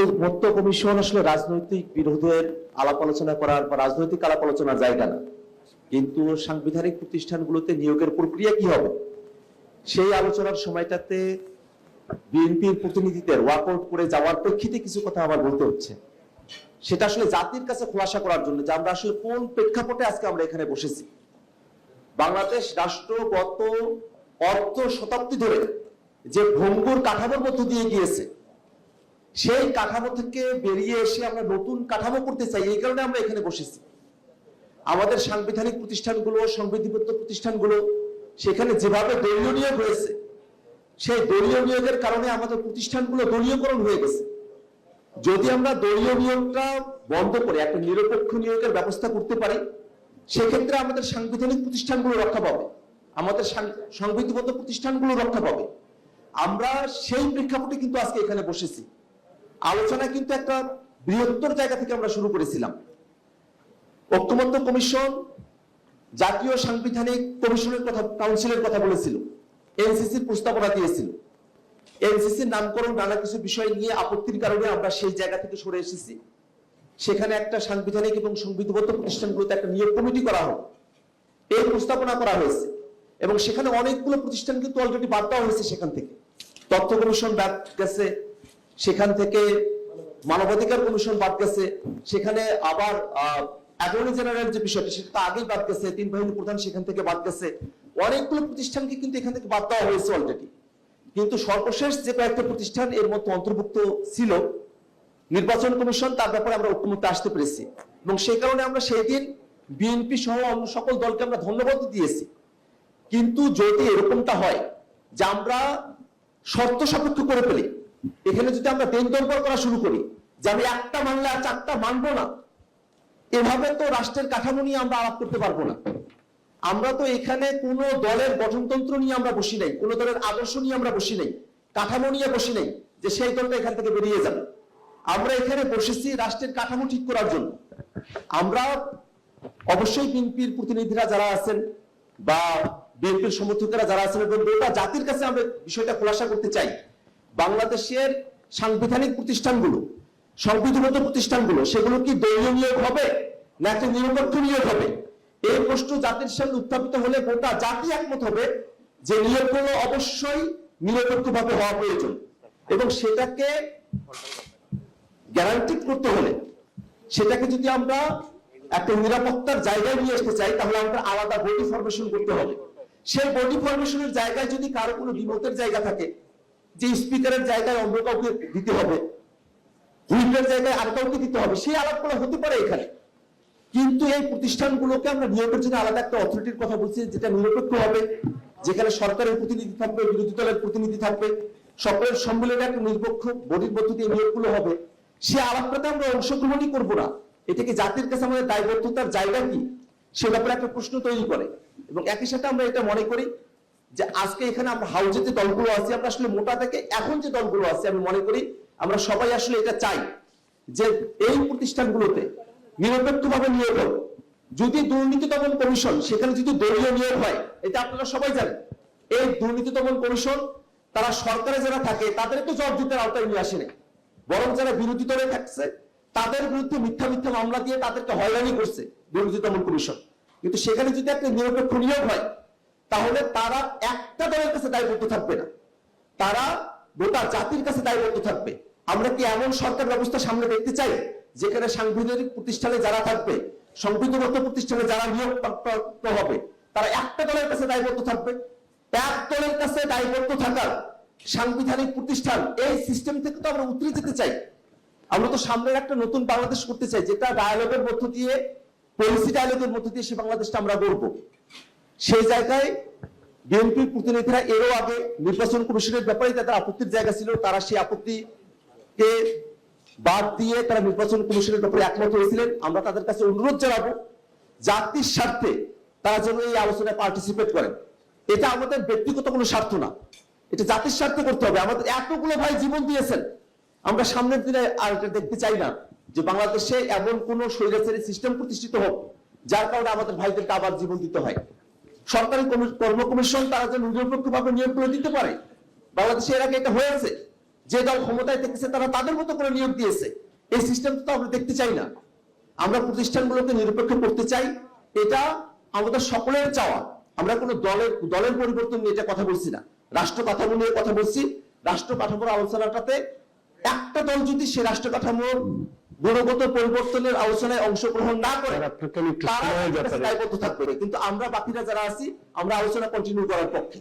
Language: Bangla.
ঐক্যমত্য কমিশন আসলে রাজনৈতিক বিরোধের আলাপ আলোচনা করার বা রাজনৈতিক আলাপ আলোচনার জায়গা না, কিন্তু সাংবিধানিক প্রতিষ্ঠানগুলোতে নিয়োগের প্রক্রিয়া কি হবে সেই আলোচনার সময়টাতে বিএনপির প্রতিনিধিদের ওয়াকআউট করে যাওয়ার প্রেক্ষিতে কিছু কথা আমার বলতে হচ্ছে। সেটা আসলে জাতির কাছে খোলাসা করার জন্য যে আমরা আসলে কোন প্রেক্ষাপটে আজকে আমরা এখানে বসেছি। বাংলাদেশ রাষ্ট্র গত অর্ধ শতাব্দী ধরে যে ভঙ্গুর কাঠামোর মধ্য দিয়ে গিয়েছে, সেই কাঠামো থেকে বেরিয়ে এসে আমরা নতুন কাঠামো করতে চাই, এই কারণে আমরা এখানে বসেছি। আমাদের সাংবিধানিক প্রতিষ্ঠানগুলো, সংবিধিবদ্ধ প্রতিষ্ঠানগুলো, সেখানে যেভাবে দলীয় নিয়োগ হয়েছে, সেই দলীয় নিয়োগের কারণে আমাদের প্রতিষ্ঠানগুলো দলীয়করণ হয়ে গেছে। যদি আমরা দলীয় নিয়োগটা বন্ধ করে একটা নিরপেক্ষ নিয়োগের ব্যবস্থা করতে পারি, সেক্ষেত্রে আমাদের সাংবিধানিক প্রতিষ্ঠানগুলো রক্ষা পাবে, আমাদের সংবিধিবদ্ধ প্রতিষ্ঠানগুলো রক্ষা পাবে। আমরা সেই প্রেক্ষাপটে কিন্তু আজকে এখানে বসেছি। আলোচনা কিন্তু একটা বৃহত্তর জায়গা থেকে আমরা শুরু করেছিলাম। ঐক্যমত্য কমিশন জাতীয় সাংবিধানিক কমিশনের কথা, কাউন্সিলের কথা বলেছিল, এনসিসির প্রস্তাবনা দিয়েছিল। এনসিসির নামকরণ নানা কিছু বিষয় নিয়ে আপত্তির কারণে আমরা সেই জায়গা থেকে সরে এসেছি। সেখানে একটা সাংবিধানিক এবং সংবিধিবদ্ধ প্রতিষ্ঠানগুলোতে একটা নিয়োগ কমিটি করা হোক, এই প্রস্তাবনা করা হয়েছে। এবং সেখানে অনেকগুলো প্রতিষ্ঠান কিন্তু অলরেডি বাদ দেওয়া হয়েছে। সেখান থেকে তথ্য কমিশন বাদ গেছে, সেখান থেকে মানবাধিকার কমিশন বাদ গেছে, সেখানে আবার অ্যাটর্নি জেনারেল যে বিষয়টা সেটা তো আগেই বাদ গেছে, 3 বাহিনী প্রধান সেখান থেকে বাদ গেছে। অনেকগুলো প্রতিষ্ঠানকে কিন্তু এখান থেকে বাদ দেওয়া হয়েছে অলরেডি। কিন্তু সর্বশেষ যে কয়েকটা প্রতিষ্ঠান এর মধ্যে অন্তর্ভুক্ত ছিল, নির্বাচন কমিশন, তার ব্যাপারে আমরা ঐক্যমত্যে আসতে পেরেছি। এবং সেই কারণে আমরা সেই দিন বিএনপি সহ অন্য সকল দলকে আমরা ধন্যবাদ দিয়েছি। কিন্তু যদি এরকমটা হয় যে আমরা শর্ত সাপেক্ষ করে ফেলি, এখানে যদি আমরা দেন দরবার করা শুরু করি যে আমি একটা মানলে আর 4টা মানবো না, এভাবে তো রাষ্ট্রের কাঠামো নিয়ে আমরা আলাপ করতে পারবো না। আমরা তো এখানে কোন দলের গঠনতন্ত্র নিয়ে আমরা বসি নাই, কোন দলের আদর্শ নিয়ে আমরা বসি নাই, কাঠামো নিয়ে বসি নাই যে সেই দলটা এখান থেকে বেরিয়ে যাবে। আমরা এখানে বসেছি রাষ্ট্রের কাঠামো ঠিক করার জন্য। আমরা অবশ্যই বিএনপির প্রতিনিধিরা যারা আছেন বা বিএনপির সমর্থকেরা যারা আছেন এবং গোটা জাতির কাছে আমরা বিষয়টা খোলাসা করতে চাই, বাংলাদেশের সাংবিধানিক প্রতিষ্ঠানগুলো, সংবিধিবদ্ধ প্রতিষ্ঠানগুলো, সেগুলো কি দলীয় নিয়োগ হবে না একটা নিরপেক্ষ নিয়োগ হবে? এই প্রশ্ন জাতির সামনে উত্থাপিত হলে গোটা জাতি একমত হবে যে নিয়োগগুলো অবশ্যই নিরপেক্ষভাবে হওয়া প্রয়োজন। এবং সেটাকে গ্যারান্টি করতে হলে, সেটাকে যদি আমরা একটা নিরাপত্তার জায়গায় নিয়ে আসতে চাই, তাহলে আমরা আলাদা বডি ফরমেশন করতে হবে। সেই বডি ফরমেশনের জায়গায় যদি কারো কোনো দ্বিমতের জায়গা থাকে, যে স্পিকারের জায়গায় অন্য কাউকে দিতে হবে, হুইপের জায়গায় আর কাউকে দিতে হবে, সেই আলাপগুলো হতে পারে এখানে। কিন্তু এই প্রতিষ্ঠানগুলোকে আমরা নিয়োগের জন্য আলাদা একটা অথরিটির কথা বলছি, যেটা নিরপেক্ষ হবে, যেখানে সরকারের প্রতিনিধি থাকবে, বিরোধী দলের প্রতিনিধি থাকবে, সকলের সম্মেলনে একটা নিরপেক্ষ বডির মধ্য দিয়ে নিয়োগগুলো হবে। সে আলাপটাতে আমরা অংশগ্রহণই করবো না। এটাকে জাতির কাছে আমাদের দায়বদ্ধতার জায়গা কি, সে ব্যাপারে একটা প্রশ্ন তৈরি করে। এবং একই সাথে আমরা এটা মনে করি যে আজকে এখানে আমরা হাউজে যে দলগুলো আছি, আমরা আসলে মোটা থেকে এখন যে দলগুলো আছে, আমি মনে করি আমরা সবাই আসলে এটা চাই যে এই প্রতিষ্ঠানগুলোতে নিরপেক্ষভাবে নিয়োগ হোক। যদি দুর্নীতি দমন কমিশন, সেখানে যদি দলীয় নিয়োগ হয়, এটা আপনারা সবাই জানেন, এই দুর্নীতি দমন কমিশন তারা সরকারে যারা থাকে তাদের তো জবাবদিহিতার আওতায় নিয়ে আসে না, বরং যারা বিরোধী দলে থাকছে তাদের বিরুদ্ধে মিথ্যা মিথ্যা মামলা দিয়ে তাদেরকে হয়রানি করছে দুর্নীতি দমন কমিশন। কিন্তু সেখানে যদি একটা নিরপেক্ষ নিয়োগ হয়, তাহলে তারা একটা দলের কাছে দায়বদ্ধ থাকবে না, তারা গোটা জাতির কাছে দায়বদ্ধ থাকবে। আমরা কি এমন সরকার ব্যবস্থা সামনে দেখতে চাই যেখানে সাংবিধানিক প্রতিষ্ঠানে যারা থাকবে, সংবিধিবদ্ধ প্রতিষ্ঠানে যারা নিয়োগপ্রাপ্ত হবে, তারা একটা দলের কাছে দায়বদ্ধ থাকবে? এক দলের কাছে দায়বদ্ধ থাকার সাংবিধানিক প্রতিষ্ঠান, এই সিস্টেম থেকে তো আমরা উতরে যেতে চাই। আমরা তো সামনের একটা নতুন বাংলাদেশ করতে চাই, যেটা ডায়ালগের মধ্য দিয়ে, পলিসি ডায়ালগের মধ্য দিয়ে সে বাংলাদেশটা আমরা গড়ব। সেই জায়গায় বিএনপির প্রতিনিধিরা এরও আগে নির্বাচন কমিশনের ব্যাপারে তাদের আপত্তির জায়গা ছিল, তারা সেই আপত্তিকে বাদ দিয়ে তারা নির্বাচন কমিশনের ব্যাপারে একমত হয়েছিলেন। আমরা তাদের কাছে অনুরোধ জানাবো জাতির স্বার্থে তারা যেন এই আলোচনায় পার্টিসিপেট করেন। এটা আমাদের ব্যক্তিগত কোনো স্বার্থ না, এটা জাতির স্বার্থে করতে হবে। আমাদের এতগুলো ভাই জীবন দিয়েছেন, আমরা সামনের দিনে আর এটা দেখতে চাই না যে বাংলাদেশে এমন কোন স্বৈরাচারী সিস্টেম প্রতিষ্ঠিত হোক যার কারণে আমাদের ভাইদেরকে আবার জীবন দিতে হয়। সরকারি কর্ম কমিশন তারা যেন নিরপেক্ষভাবে নিয়োগ করে দিতে পারে। বাংলাদেশে এর আগে এটা হয়েছে, যে দল ক্ষমতায় থেকেছে তারা তাদের মতো করে নিয়োগ দিয়েছে। এই সিস্টেম তো আমরা দেখতে চাই না। আমরা প্রতিষ্ঠানগুলোকে নিরপেক্ষ করতে চাই, এটা আমাদের সকলের চাওয়া। আমরা কোনো দলের পরিবর্তন নিয়ে এটা কথা বলছি না, রাষ্ট্র কাঠামো নিয়ে কথা বলছি। রাষ্ট্র কাঠামোর আলোচনাটাতে একটা দল যদি সে রাষ্ট্র কাঠামোর গুণগত পরিবর্তনের আলোচনায় অংশগ্রহণ না করে তারা দায়বদ্ধ থাকবে, কিন্তু আমরা বাকিরা যারা আছি আমরা আলোচনা কন্টিনিউ করার পক্ষে।